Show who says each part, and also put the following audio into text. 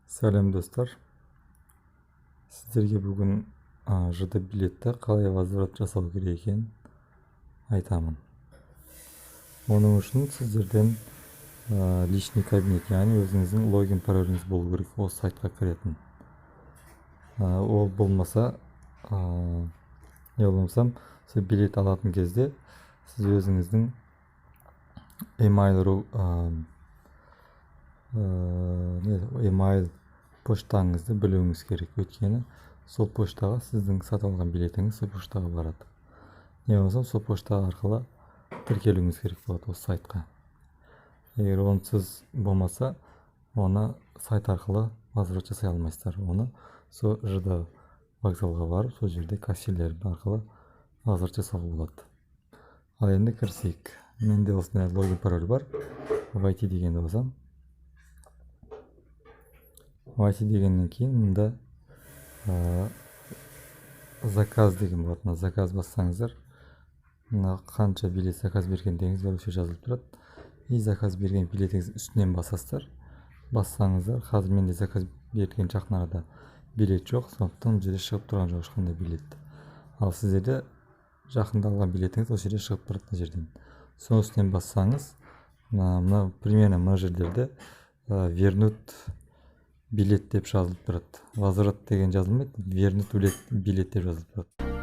Speaker 1: Сәлем достар. Сіздерге бүгін ЖД билетті қалай возврат жасау керек екенін айтамын. Оның үшін сіздерден личный кабинет, яғни өзіңіздің логин пароліңіз болу керек осы сайтқа кіретін. Ол болмаса, не болмасам, сіз билет алатын кезде сіз өзіңіздің email поштаңызды білуіңіз керек. Өйткені сол поштаға сіздің сатып алған билетіңіз сол поштаға барады. Не болмаса сол пошта арқылы тіркелуіңіз керек болады осы сайтқа. Егер онсыз болмаса, оны сайт арқылы возврат жасай алмайсыздар. Оны сол ЖД вокзалға барып, сол жерде кассирлер арқылы возврат жасауға болады. Ал енді кірісейік. Менде осындай логин пароль бар. Войти дегенді басам. Войти дегеннен кейін мұнда заказ деген болады. Заказ бассаңыздар, қанша билет заказ бергендеріңіз бар өше жазылып тұрады. И заказ берген билетіңіз үстінен басасыздар. Бассаңыздар, қазір менде заказ берген жақын арада билет жоқ, сондықтан жерде шығып тұрған жоқ ешқандай билет. Ал сіздерде жақында алған билетіңіз осы жерде шығып тұратын жерден. Соның үстінен бассаңыз, примерно мына жерлерде вернут билет деп жазылып тұрады. Возврат деген жазылмайды, вернут билет деп жазылып тұрады.